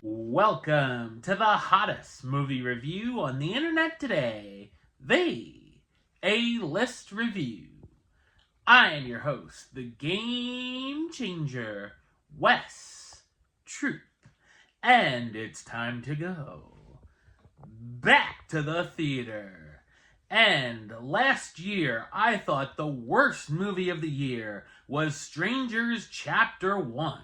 Welcome to the hottest movie review on the internet today, the A-List Review. I am your host, the Game Changer, Wes Troop, and it's time to go back to the theater. And last year, I thought the worst movie of the year was Strangers Chapter 1.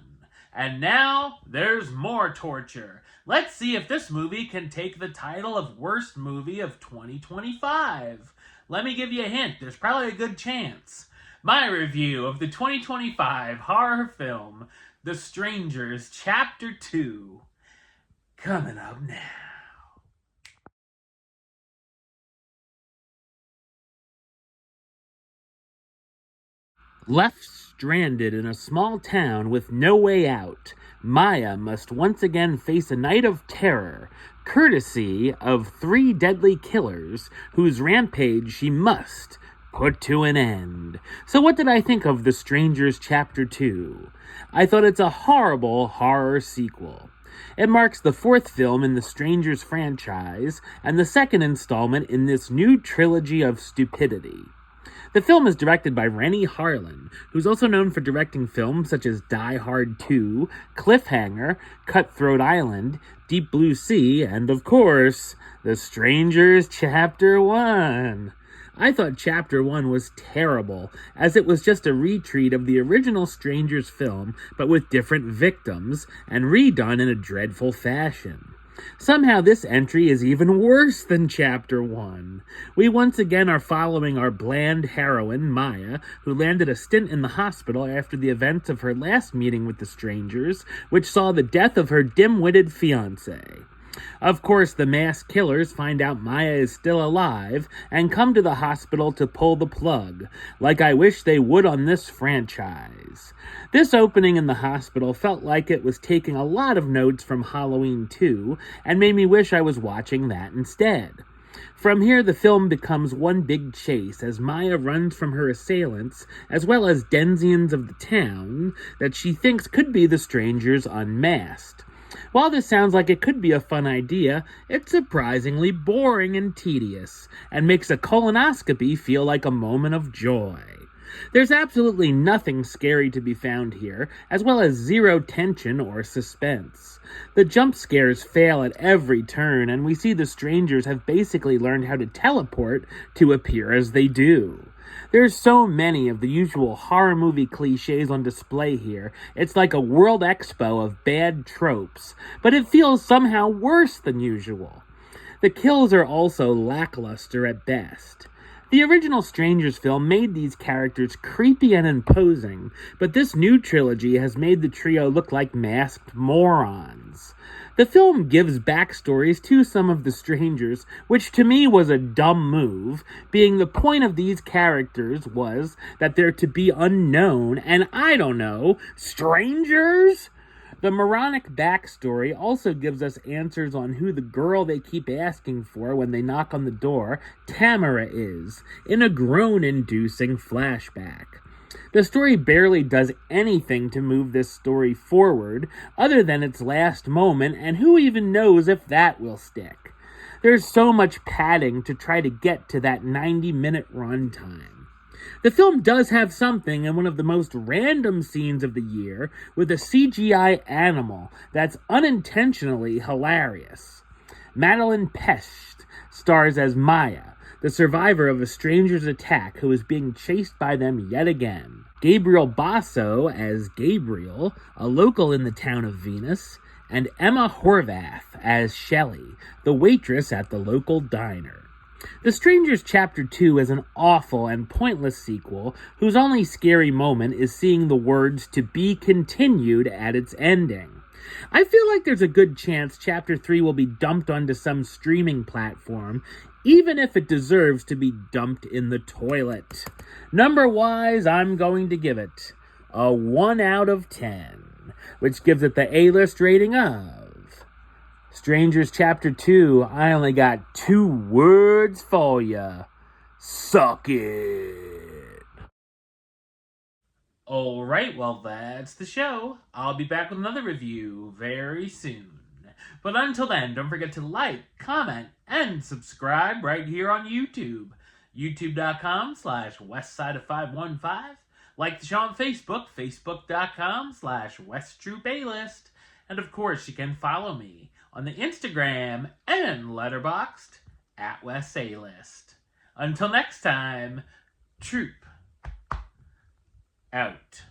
And now, there's more torture. Let's see if this movie can take the title of Worst Movie of 2025. Let me give you a hint, there's probably a good chance. My review of the 2025 horror film, The Strangers Chapter 2, coming up now. Left stranded in a small town with no way out, Maya must once again face a night of terror, courtesy of three deadly killers whose rampage she must put to an end. So what did I think of The Strangers Chapter 2? I thought it's a horrible horror sequel. It marks the fourth film in the Strangers franchise and the second installment in this new trilogy of stupidity. The film is directed by Renny Harlin, who's also known for directing films such as Die Hard 2, Cliffhanger, Cutthroat Island, Deep Blue Sea, and of course, The Strangers Chapter 1. I thought Chapter 1 was terrible, as it was just a retreat of the original Strangers film, but with different victims, and redone in a dreadful fashion. Somehow this entry is even worse than Chapter 1. We once again are following our bland heroine, Maya, who landed a stint in the hospital after the events of her last meeting with the Strangers, which saw the death of her dim-witted fiancé. Of course, the masked killers find out Maya is still alive and come to the hospital to pull the plug, like I wish they would on this franchise. This opening in the hospital felt like it was taking a lot of notes from Halloween 2 and made me wish I was watching that instead. From here, the film becomes one big chase as Maya runs from her assailants, as well as denizens of the town that she thinks could be the Strangers unmasked. While this sounds like it could be a fun idea, it's surprisingly boring and tedious, and makes a colonoscopy feel like a moment of joy. There's absolutely nothing scary to be found here, as well as zero tension or suspense. The jump scares fail at every turn, and we see the Strangers have basically learned how to teleport to appear as they do. There's so many of the usual horror movie cliches on display here, it's like a world expo of bad tropes, but it feels somehow worse than usual. The kills are also lackluster at best. The original Strangers film made these characters creepy and imposing, but this new trilogy has made the trio look like masked morons. The film gives backstories to some of the Strangers, which to me was a dumb move, being the point of these characters was that they're to be unknown, and I don't know, strangers? The moronic backstory also gives us answers on who the girl they keep asking for when they knock on the door, Tamara, is, in a groan-inducing flashback. The story barely does anything to move this story forward, other than its last moment, and who even knows if that will stick. There's so much padding to try to get to that 90-minute runtime. The film does have something in one of the most random scenes of the year with a CGI animal that's unintentionally hilarious. Madeline Pest stars as Maya, the survivor of a stranger's attack who is being chased by them yet again. Gabriel Basso as Gabriel, a local in the town of Venus, and Emma Horvath as Shelley, the waitress at the local diner. The Strangers Chapter 2 is an awful and pointless sequel whose only scary moment is seeing the words "to be continued" at its ending. I feel like there's a good chance Chapter 3 will be dumped onto some streaming platform, even if it deserves to be dumped in the toilet. Number-wise, I'm going to give it a 1 out of 10, which gives it the A-list rating of Strangers Chapter 2. I only got 2 words for ya. Suck it. Alright, well that's the show. I'll be back with another review very soon. But until then, don't forget to like, comment, and subscribe right here on YouTube. YouTube.com/WestsideOf515. Like the show on Facebook, Facebook.com/WestTruePaylist. And of course, you can follow me on the Instagram and Letterboxd @WestAlist. Until next time, Troop out.